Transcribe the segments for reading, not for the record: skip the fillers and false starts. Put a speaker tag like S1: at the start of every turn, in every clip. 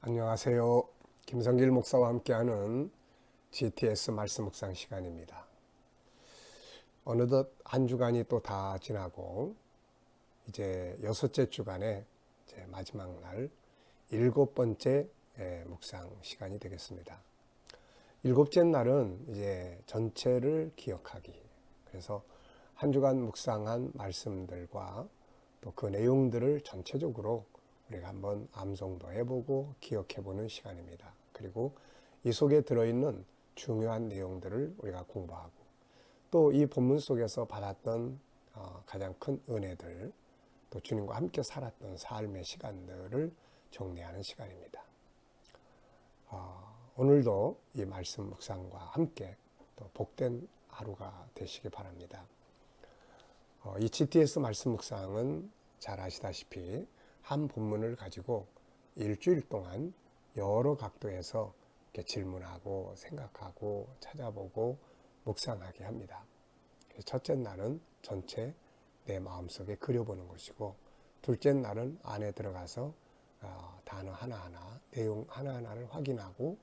S1: 안녕하세요. 김성길 목사와 함께하는 GTS 말씀 묵상 시간입니다. 어느덧 한 주간이 또 다 지나고 이제 여섯째 주간의 이제 마지막 날 일곱 번째 묵상 시간이 되겠습니다. 일곱째 날은 이제 전체를 기억하기. 그래서 한 주간 묵상한 말씀들과 또 그 내용들을 전체적으로 우리가 한번 암송도 해보고 기억해보는 시간입니다. 그리고 이 속에 들어있는 중요한 내용들을 우리가 공부하고 또 이 본문 속에서 받았던 가장 큰 은혜들, 또 주님과 함께 살았던 삶의 시간들을 정리하는 시간입니다. 오늘도 이 말씀 묵상과 함께 또 복된 하루가 되시기 바랍니다. 이 GTS 말씀 묵상은 잘 아시다시피 한 본문을 가지고 일주일 동안 여러 각도에서 이렇게 질문하고 생각하고 찾아보고 묵상하게 합니다. 첫째 날은 전체 내 마음속에 그려보는 것이고, 둘째 날은 안에 들어가서 단어 하나하나, 내용 하나하나를 확인하고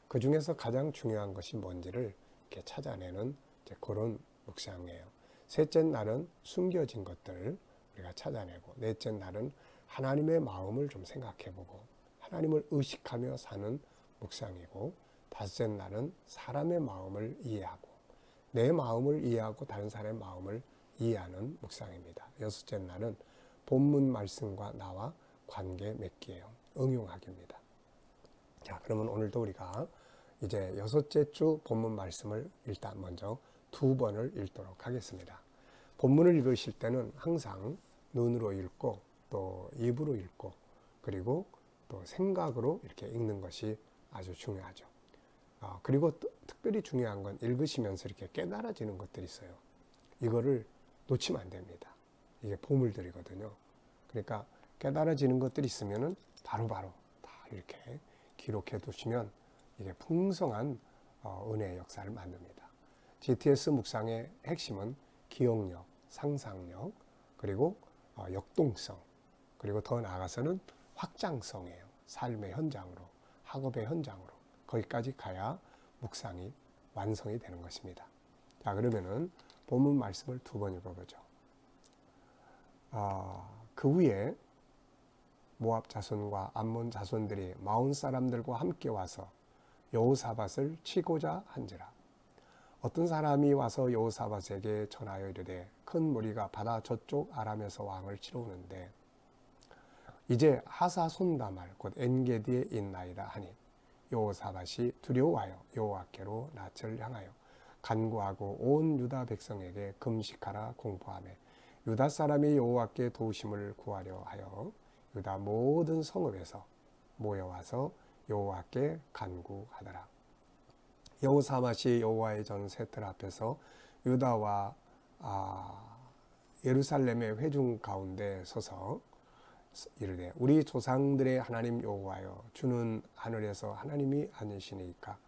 S1: 그 중에서 가장 중요한 것이 뭔지를 이렇게 찾아내는 그런 묵상이에요. 셋째 날은 숨겨진 것들 우리가 찾아내고, 넷째 날은 하나님의 마음을 좀 생각해보고 하나님을 의식하며 사는 묵상이고, 다섯째 날은 사람의 마음을 이해하고 내 마음을 이해하고 다른 사람의 마음을 이해하는 묵상입니다. 여섯째 날은 본문 말씀과 나와 관계 맺기예요. 응용하기입니다. 자, 그러면 오늘도 우리가 이제 여섯째 주 본문 말씀을 일단 먼저 두 번을 읽도록 하겠습니다. 본문을 읽으실 때는 항상 눈으로 읽고 또 입으로 읽고 그리고 또 생각으로 이렇게 읽는 것이 아주 중요하죠. 그리고 또 특별히 중요한 건 읽으시면서 이렇게 깨달아지는 것들이 있어요. 이거를 놓치면 안 됩니다. 이게 보물들이거든요. 그러니까 깨달아지는 것들이 있으면은 바로바로 다 이렇게 기록해 두시면 이게 풍성한 은혜의 역사를 만듭니다. GTS 묵상의 핵심은 기억력, 상상력, 그리고 역동성, 그리고 더 나아가서는 확장성이에요. 삶의 현장으로, 학업의 현장으로 거기까지 가야 묵상이 완성이 되는 것입니다. 자, 그러면은 본문 말씀을 두 번 읽어보죠. 그 후에 모압 자손과 암몬 자손들이 마온 사람들과 함께 와서 여호사밧을 치고자 한지라. 어떤 사람이 와서 여호사밧에게 전하여 이르되 큰 무리가 바다 저쪽 아람에서 왕을 치러 오는데 이제 하사손다말 곧 엔게디에 있나이다 하니 여호사밧이 두려워하여 여호와께로 낯을 향하여 간구하고 온 유다 백성에게 금식하라 공포하며 유다 사람이 여호와께 도우심을 구하려 하여 유다 모든 성읍에서 모여와서 여호와께 간구하더라. 여호사밧이 여호와의 전 세틀 앞에서 유다와 예루살렘의 회중 가운데 서서 이르되 우리 조상들의 하나님 여호와여, 주는 하늘에서 하나님이 아니시니까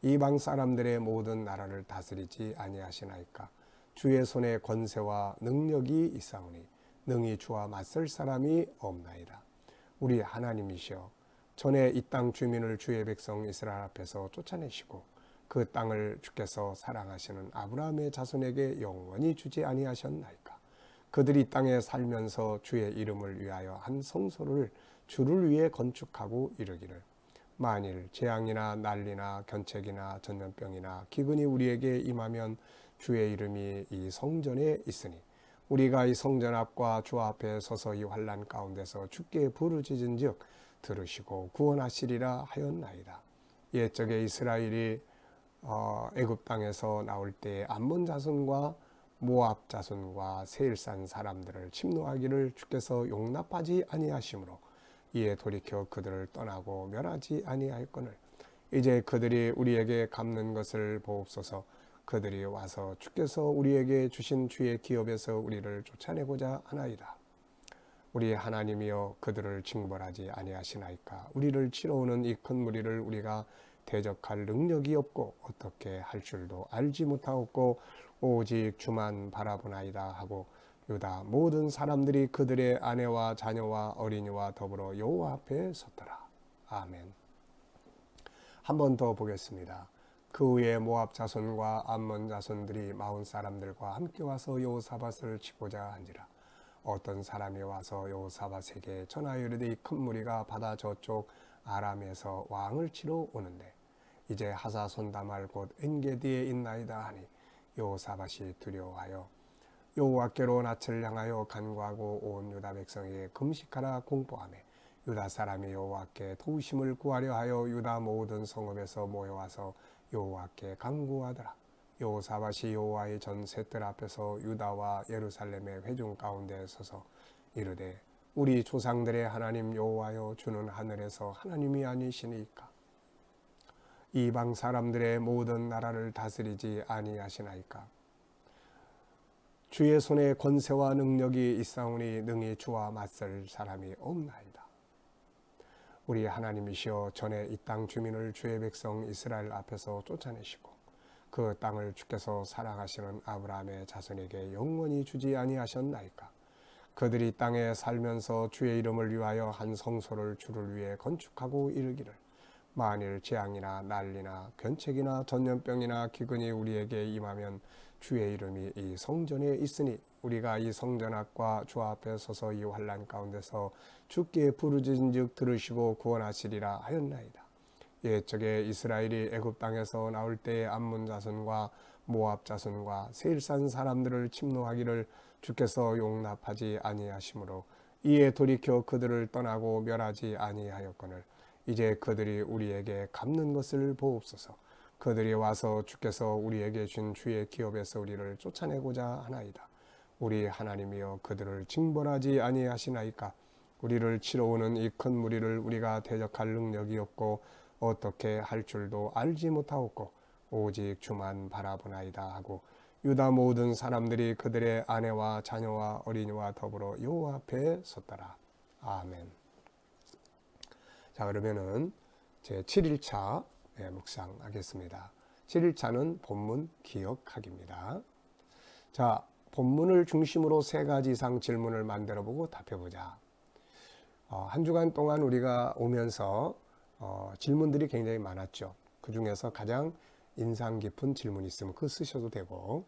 S1: 이방 사람들의 모든 나라를 다스리지 아니하시나이까. 주의 손에 권세와 능력이 있사오니 능히 주와 맞설 사람이 없나이다. 우리 하나님이시여, 전에 이 땅 주민을 주의 백성 이스라엘 앞에서 쫓아내시고 그 땅을 주께서 사랑하시는 아브라함의 자손에게 영원히 주지 아니하셨나이까. 그들이 땅에 살면서 주의 이름을 위하여 한 성소를 주를 위해 건축하고 이르기를 만일 재앙이나 난리나 견책이나 전염병이나 기근이 우리에게 임하면 주의 이름이 이 성전에 있으니 우리가 이 성전 앞과 주 앞에 서서 이 환난 가운데서 주께 부르짖은즉 들으시고 구원하시리라 하였나이다. 옛적에 이스라엘이 애굽 땅에서 나올 때 암몬 자손과 모압 자손과 세일산 사람들을 침노하기를 주께서 용납하지 아니하시므로 이에 돌이켜 그들을 떠나고 멸하지 아니하였거늘 이제 그들이 우리에게 갚는 것을 보옵소서. 그들이 와서 주께서 우리에게 주신 주의 기업에서 우리를 쫓아내고자 하나이다. 우리 하나님이여, 그들을 징벌하지 아니하시나이까. 우리를 치러 오는 이 큰 무리를 우리가 대적할 능력이 없고 어떻게 할 줄도 알지 못하옵고 오직 주만 바라보나이다 하고 유다 모든 사람들이 그들의 아내와 자녀와 어린이와 더불어 여호와 앞에 섰더라. 아멘. 한 번 더 보겠습니다. 그 후에 모압 자손과 암몬 자손들이 마온 사람들과 함께 와서 여호사밧을 치고자 한지라. 어떤 사람이 와서 여호사밧에게 전하여 이르되 큰 무리가 바다 저쪽 아람에서 왕을 치러 오는데 이제 하사손다말 곧 엔게디에 있나이다 하니 여호사밧이 두려워하여 여호와께로 낯을 향하여 간구하고 온 유다 백성에게 금식하라 공포하며 유다 사람이 여호와께 도우심을 구하려 하여 유다 모든 성읍에서 모여와서 여호와께 간구하더라. 여호사밧이 여호와의 전 셋들 앞에서 유다와 예루살렘의 회중 가운데 서서 이르되 우리 조상들의 하나님 여호와여 주는 하늘에서 하나님이 아니시니까 이방 사람들의 모든 나라를 다스리지 아니하시나이까. 주의 손에 권세와 능력이 있사오니 능히 주와 맞설 사람이 없나이다. 우리 하나님이시여 전에 이 땅 주민을 주의 백성 이스라엘 앞에서 쫓아내시고 그 땅을 주께서 사랑하시는 아브라함의 자손에게 영원히 주지 아니하셨나이까. 그들이 땅에 살면서 주의 이름을 위하여 한 성소를 주를 위해 건축하고 이르기를 만일 재앙이나 난리나 견책이나 전염병이나 기근이 우리에게 임하면 주의 이름이 이 성전에 있으니 우리가 이 성전 앞과 주 앞에 서서 이 환난 가운데서 주께 부르짖은즉 들으시고 구원하시리라 하였나이다. 옛적에 이스라엘이 애굽 땅에서 나올 때에 암몬 자손과 모압 자손과 세일산 사람들을 침노하기를 주께서 용납하지 아니하시므로 이에 돌이켜 그들을 떠나고 멸하지 아니하였거늘 이제 그들이 우리에게 갚는 것을 보옵소서. 그들이 와서 주께서 우리에게 준 주의 기업에서 우리를 쫓아내고자 하나이다. 우리 하나님이여 그들을 징벌하지 아니하시나이까. 우리를 치러 오는 이 큰 무리를 우리가 대적할 능력이 없고 어떻게 할 줄도 알지 못하옵고 오직 주만 바라보나이다 하고 유다 모든 사람들이 그들의 아내와 자녀와 어린이와 더불어 여호와 앞에 섰더라. 아멘. 자, 그러면은 제 7일차 묵상하겠습니다. 7일차는 본문 기억하기입니다. 자, 본문을 중심으로 3가지 이상 질문을 만들어 보고 답해보자. 한 주간 동안 우리가 오면서 질문들이 굉장히 많았죠. 그 중에서 가장 인상 깊은 질문이 있으면 그거 쓰셔도 되고,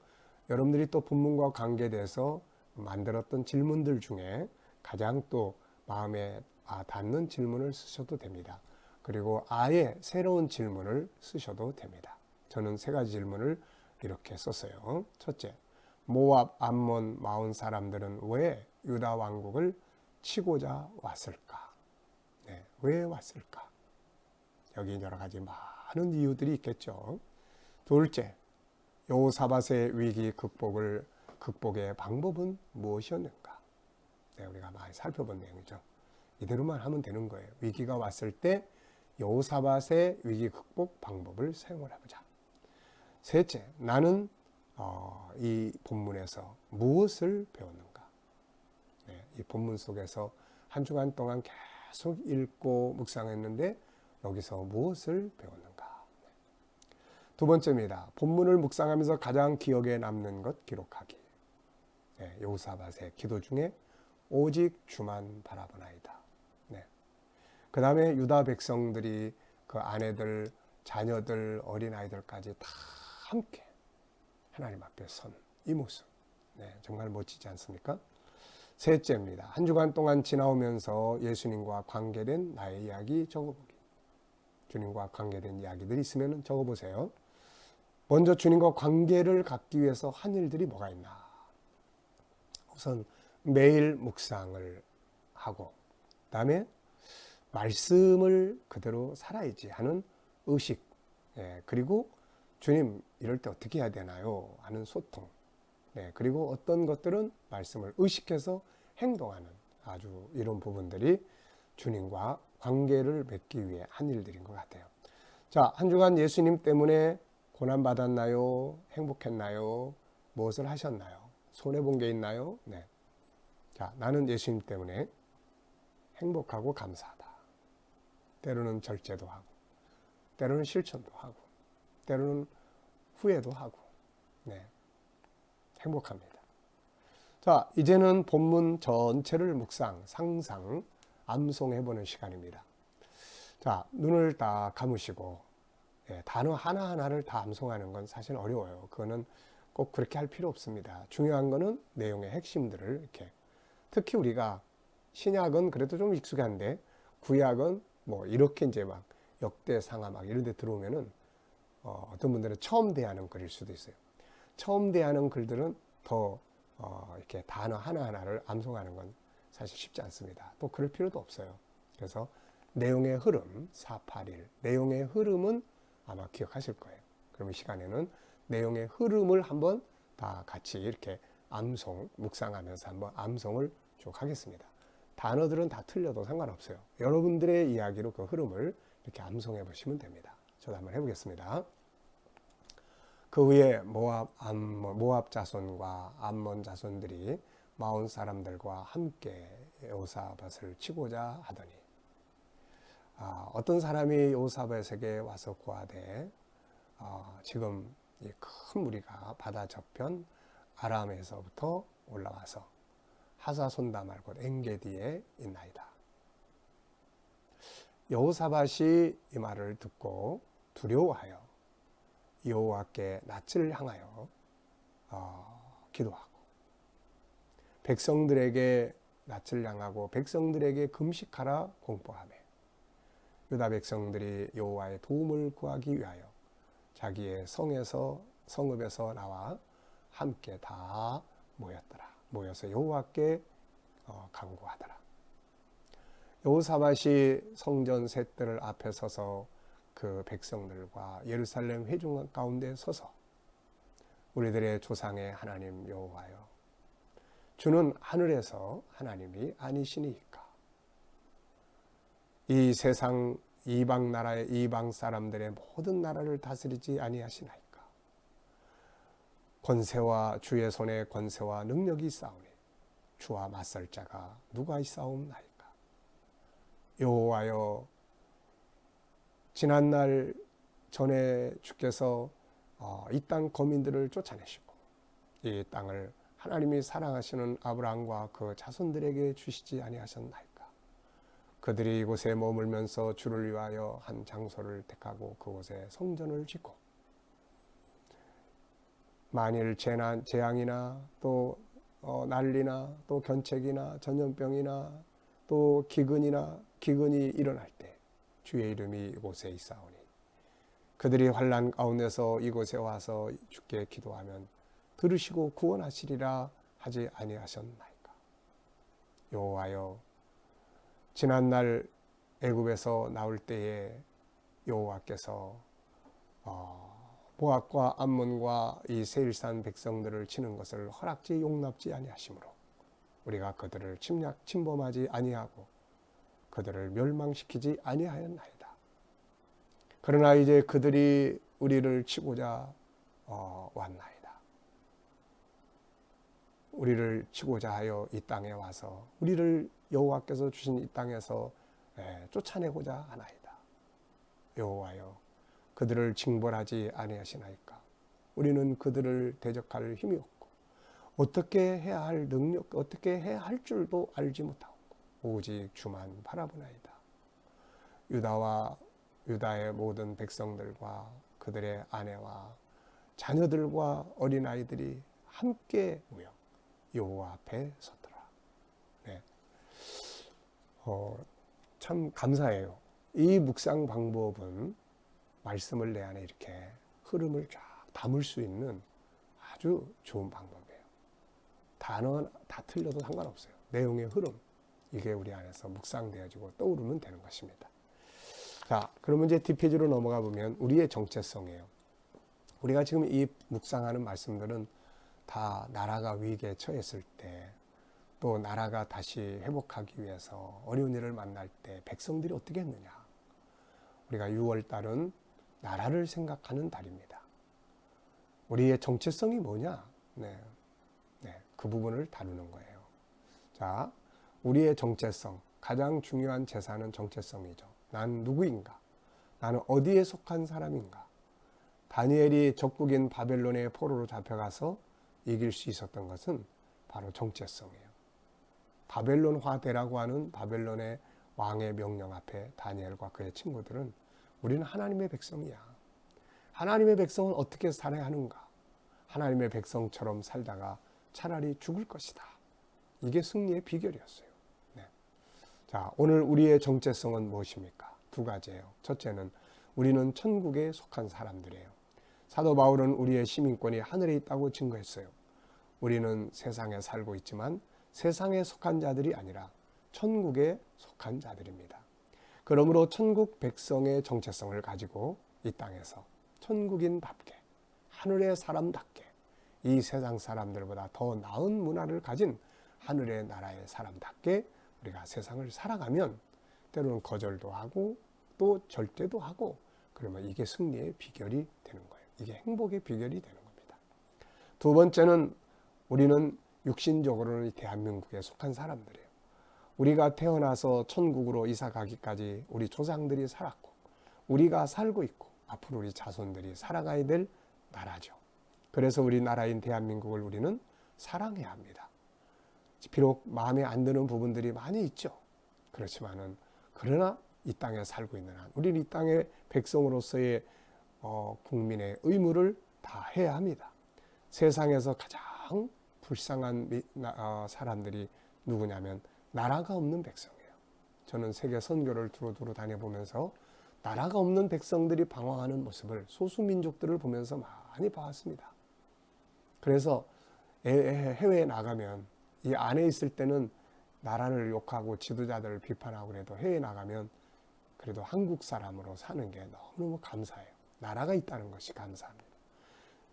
S1: 여러분들이 또 본문과 관계돼서 만들었던 질문들 중에 가장 또 마음에 닿는 질문을 쓰셔도 됩니다. 그리고 아예 새로운 질문을 쓰셔도 됩니다. 저는 3가지 질문을 이렇게 썼어요. 첫째, 모압, 암몬, 마온 사람들은 왜 유다 왕국을 치고자 왔을까? 네, 왜 왔을까? 여기 여러 가지 많은 이유들이 있겠죠. 둘째, 여호사밧의 위기 극복의 방법은 무엇이었는가? 네, 우리가 많이 살펴본 내용이죠. 이대로만 하면 되는 거예요. 위기가 왔을 때 여호사밧의 위기 극복 방법을 사용을 해보자. 셋째, 나는 이 본문에서 무엇을 배웠는가? 네, 이 본문 속에서 한 주간 동안 계속 읽고 묵상했는데 여기서 무엇을 배웠는가? 두 번째입니다. 본문을 묵상하면서 가장 기억에 남는 것 기록하기. 네, 여호사밧의 기도 중에 오직 주만 바라보나이다. 네. 그 다음에 유다 백성들이 그 아내들, 자녀들, 어린아이들까지 다 함께 하나님 앞에 선 이 모습. 네, 정말 멋지지 않습니까? 셋째입니다. 한 주간 동안 지나오면서 예수님과 관계된 나의 이야기 적어보기. 주님과 관계된 이야기들이 있으면 적어보세요. 먼저 주님과 관계를 갖기 위해서 한 일들이 뭐가 있나? 우선 매일 묵상을 하고 그다음에 말씀을 그대로 살아야지 하는 의식, 그리고 주님 이럴 때 어떻게 해야 되나요? 하는 소통, 그리고 어떤 것들은 말씀을 의식해서 행동하는 아주 이런 부분들이 주님과 관계를 맺기 위해 한 일들인 것 같아요. 자, 한 주간 예수님 때문에 고난받았나요? 행복했나요? 무엇을 하셨나요? 손해본 게 있나요? 네. 자, 나는 예수님 때문에 행복하고 감사하다. 때로는 절제도 하고, 때로는 실천도 하고, 때로는 후회도 하고, 네. 행복합니다. 자, 이제는 본문 전체를 묵상, 상상, 암송해보는 시간입니다. 자, 눈을 다 감으시고 단어 하나하나를 다 암송하는 건 사실 어려워요. 그거는 꼭 그렇게 할 필요 없습니다. 중요한 거는 내용의 핵심들을 이렇게, 특히 우리가 신약은 그래도 좀 익숙한데 구약은 뭐 이렇게 이제 막 역대상하 막 이런 데 들어오면은 어떤 분들은 처음 대하는 글일 수도 있어요. 처음 대하는 글들은 더 이렇게 단어 하나하나를 암송하는 건 사실 쉽지 않습니다. 또 그럴 필요도 없어요. 그래서 내용의 흐름, 481 내용의 흐름은 아마 기억하실 거예요. 그럼 이 시간에는 내용의 흐름을 한번 다 같이 이렇게 암송, 묵상하면서 한번 암송을 쭉 하겠습니다. 단어들은 다 틀려도 상관없어요. 여러분들의 이야기로 그 흐름을 이렇게 암송해 보시면 됩니다. 저도 한번 해보겠습니다. 그 후에 모압 자손과 암몬 자손들이 마온 사람들과 함께 여호사밧을 치고자 하더니, 어떤 사람이 여호사밧에게 와서 구하되 지금 이 큰 무리가 바다 저편 아람에서부터 올라와서 하사손다 말고 엔게디에 있나이다. 여호사밧이 이 말을 듣고 두려워하여 여호와께 낯을 향하여 기도하고 백성들에게 낯을 향하고 백성들에게 금식하라 공포하며 유다 백성들이 여호와의 도움을 구하기 위하여 자기의 성읍에서 나와 함께 다 모여서 여호와께 간구하더라. 여호사밧이 성전 셋들 앞에 서서 그 백성들과 예루살렘 회중 가운데 서서 우리들의 조상의 하나님 여호와여, 주는 하늘에서 하나님이 아니시니까 이 세상 이방 나라의 이방 사람들의 모든 나라를 다스리지 아니하시나이까. 권세와 주의 손에 권세와 능력이 있사오니 주와 맞설 자가 누가 있사옵나이까. 여호와여, 지난날 전에 주께서 이 땅 거민들을 쫓아내시고 이 땅을 하나님이 사랑하시는 아브라함과 그 자손들에게 주시지 아니하셨나이까. 그들이 이곳에 머물면서 주를 위하여 한 장소를 택하고 그곳에 성전을 짓고 만일 재앙이나 또 난리나 또 견책이나 전염병이나 또 기근이 일어날 때 주의 이름이 이곳에 있사오니 그들이 환난 가운데서 이곳에 와서 주께 기도하면 들으시고 구원하시리라 하지 아니하셨나이까. 여호와여, 지난날 애굽에서 나올 때에 여호와께서 모압과 암몬과 이 세일산 백성들을 치는 것을 허락지 용납지 아니하시므로 우리가 그들을 침범하지 아니하고 그들을 멸망시키지 아니하였나이다. 그러나 이제 그들이 우리를 치고자 왔나이다. 우리를 치고자 하여 이 땅에 와서 우리를 여호와께서 주신 이 땅에서 쫓아내고자 하나이다. 여호와여, 그들을 징벌하지 아니하시나이까. 우리는 그들을 대적할 힘이 없고 어떻게 해야 할 능력, 어떻게 해야 할 줄도 알지 못하고 오직 주만 바라보나이다. 유다의 모든 백성들과 그들의 아내와 자녀들과 어린아이들이 함께 모여 여호와 앞에 섰더라. 네. 참 감사해요. 이 묵상 방법은 말씀을 내 안에 이렇게 흐름을 쫙 담을 수 있는 아주 좋은 방법이에요. 단어 다 틀려도 상관없어요. 내용의 흐름, 이게 우리 안에서 묵상되어지고 떠오르면 되는 것입니다. 자, 그러면 이제 뒷페이지로 넘어가 보면 우리의 정체성이에요. 우리가 지금 이 묵상하는 말씀들은 다 나라가 위기에 처했을 때, 또 나라가 다시 회복하기 위해서 어려운 일을 만날 때 백성들이 어떻게 했느냐. 우리가 6월달은 나라를 생각하는 달입니다. 우리의 정체성이 뭐냐? 그 부분을 다루는 거예요. 자, 우리의 정체성, 가장 중요한 재산은 정체성이죠. 난 누구인가? 나는 어디에 속한 사람인가? 다니엘이 적국인 바벨론의 포로로 잡혀가서 이길 수 있었던 것은 바로 정체성이에요. 바벨론화되라고 하는 바벨론의 왕의 명령 앞에 다니엘과 그의 친구들은 우리는 하나님의 백성이야. 하나님의 백성은 어떻게 살아야 하는가? 하나님의 백성처럼 살다가 차라리 죽을 것이다. 이게 승리의 비결이었어요. 네. 자, 오늘 우리의 정체성은 무엇입니까? 두 가지예요. 첫째는 우리는 천국에 속한 사람들이에요. 사도 바울은 우리의 시민권이 하늘에 있다고 증거했어요. 우리는 세상에 살고 있지만 세상에 속한 자들이 아니라 천국에 속한 자들입니다. 그러므로 천국 백성의 정체성을 가지고 이 땅에서 천국인답게, 하늘의 사람답게, 이 세상 사람들보다 더 나은 문화를 가진 하늘의 나라의 사람답게 우리가 세상을 살아가면 때로는 거절도 하고 또 절대도 하고, 그러면 이게 승리의 비결이 되는 거예요. 이게 행복의 비결이 되는 겁니다. 두 번째는 우리는 육신적으로는 이 대한민국에 속한 사람들이에요. 우리가 태어나서 천국으로 이사 가기까지 우리 조상들이 살았고 우리가 살고 있고 앞으로 우리 자손들이 살아가야 될 나라죠. 그래서 우리 나라인 대한민국을 우리는 사랑해야 합니다. 비록 마음에 안 드는 부분들이 많이 있죠. 그렇지만은 그러나 이 땅에 살고 있는 한 우리는 이 땅의 백성으로서의 국민의 의무를 다 해야 합니다. 세상에서 가장 불쌍한 사람들이 누구냐면 나라가 없는 백성이에요. 저는 세계 선교를 두루두루 다녀보면서 나라가 없는 백성들이 방황하는 모습을, 소수민족들을 보면서 많이 봐왔습니다. 그래서 해외에 나가면, 이 안에 있을 때는 나라를 욕하고 지도자들을 비판하고 그래도 해외에 나가면 그래도 한국 사람으로 사는 게 너무너무 감사해요. 나라가 있다는 것이 감사합니다.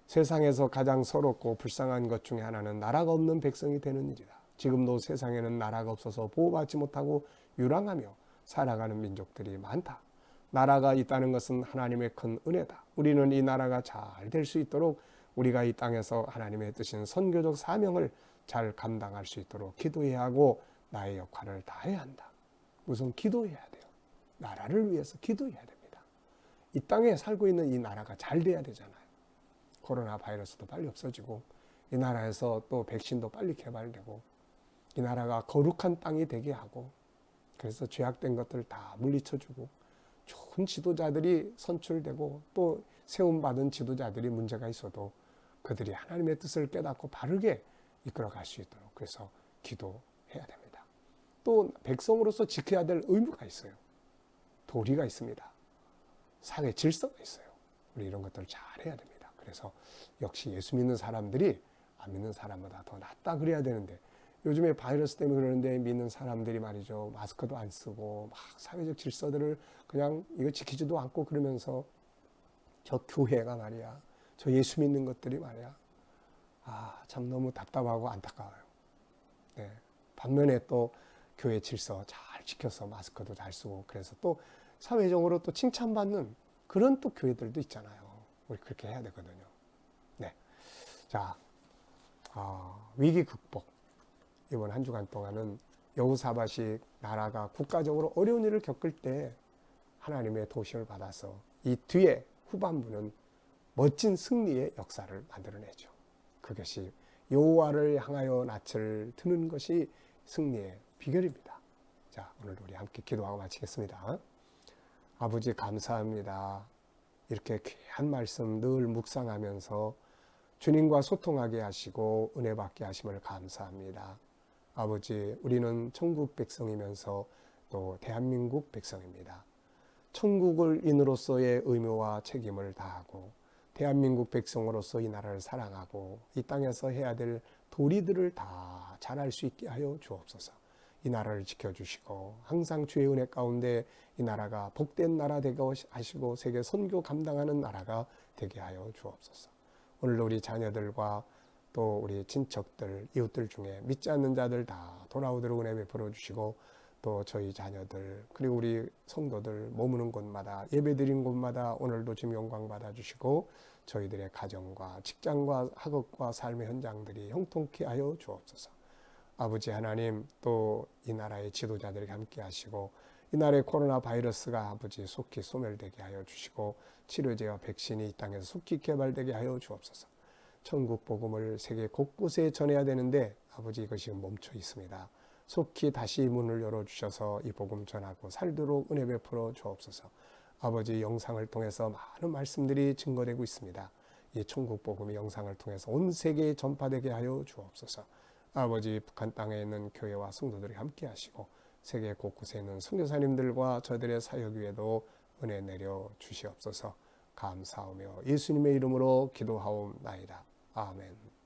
S1: 세상에서 가장 서럽고 불쌍한 것 중에 하나는 나라가 없는 백성이 되는 일이다. 지금도 세상에는 나라가 없어서 보호받지 못하고 유랑하며 살아가는 민족들이 많다. 나라가 있다는 것은 하나님의 큰 은혜다. 우리는 이 나라가 잘 될 수 있도록 우리가 이 땅에서 하나님의 뜻인 선교적 사명을 잘 감당할 수 있도록 기도해야 하고 나의 역할을 다해야 한다. 우선 기도해야 돼요. 나라를 위해서 기도해야 됩니다. 이 땅에 살고 있는 이 나라가 잘 돼야 되잖아요. 코로나 바이러스도 빨리 없어지고 이 나라에서 또 백신도 빨리 개발되고 이 나라가 거룩한 땅이 되게 하고, 그래서 죄악된 것들 다 물리쳐주고 좋은 지도자들이 선출되고 또 세움받은 지도자들이 문제가 있어도 그들이 하나님의 뜻을 깨닫고 바르게 이끌어갈 수 있도록 그래서 기도해야 됩니다. 또 백성으로서 지켜야 될 의무가 있어요. 도리가 있습니다. 사회 질서가 있어요. 우리 이런 것들을 잘 해야 됩니다. 그래서 역시 예수 믿는 사람들이 안 믿는 사람보다 더 낫다 그래야 되는데, 요즘에 바이러스 때문에 그러는데 믿는 사람들이 말이죠, 마스크도 안 쓰고 막 사회적 질서들을 그냥 이거 지키지도 않고 그러면서 저 교회가 말이야, 저 예수 믿는 것들이 말이야, 참 너무 답답하고 안타까워요. 네. 반면에 또 교회 질서 잘 지켜서 마스크도 잘 쓰고 그래서 또 사회적으로 또 칭찬받는 그런 또 교회들도 있잖아요. 우리 그렇게 해야 되거든요. 네. 자, 위기 극복. 이번 한 주간 동안은 여호사밧이 나라가 국가적으로 어려운 일을 겪을 때 하나님의 도심을 받아서 이 뒤에 후반부는 멋진 승리의 역사를 만들어내죠. 그것이 여호와를 향하여 낯을 드는 것이 승리의 비결입니다. 자, 오늘 우리 함께 기도하고 마치겠습니다. 아버지 감사합니다. 이렇게 귀한 말씀 늘 묵상하면서 주님과 소통하게 하시고 은혜 받게 하심을 감사합니다. 아버지, 우리는 천국 백성이면서 또 대한민국 백성입니다. 천국을 인으로서의 의무와 책임을 다하고 대한민국 백성으로서 이 나라를 사랑하고 이 땅에서 해야 될 도리들을 다 잘할 수 있게 하여 주옵소서. 이 나라를 지켜주시고 항상 주의 은혜 가운데 이 나라가 복된 나라 되게 하시고 세계 선교 감당하는 나라가 되게 하여 주옵소서. 오늘 우리 자녀들과 또 우리 친척들, 이웃들 중에 믿지 않는 자들 다 돌아오도록 은혜 베풀어 주시고, 또 저희 자녀들 그리고 우리 성도들 머무는 곳마다 예배드린 곳마다 오늘도 주님 영광 받아주시고 저희들의 가정과 직장과 학업과 삶의 현장들이 형통케 하여 주옵소서. 아버지 하나님, 또 이 나라의 지도자들에게 함께 하시고 이 나라의 코로나 바이러스가 아버지 속히 소멸되게 하여 주시고 치료제와 백신이 이 땅에서 속히 개발되게 하여 주옵소서. 천국 복음을 세계 곳곳에 전해야 되는데 아버지 이것이 멈춰 있습니다. 속히 다시 문을 열어주셔서 이 복음 전하고 살도록 은혜 베풀어 주옵소서. 아버지, 영상을 통해서 많은 말씀들이 증거되고 있습니다. 이 천국 복음의 영상을 통해서 온 세계에 전파되게 하여 주옵소서. 아버지, 북한 땅에 있는 교회와 성도들이 함께 하시고 세계 곳곳에 있는 선교사님들과 저들의 사역 위에도 은혜 내려 주시옵소서. 감사하며 예수님의 이름으로 기도하옵나이다. 아멘.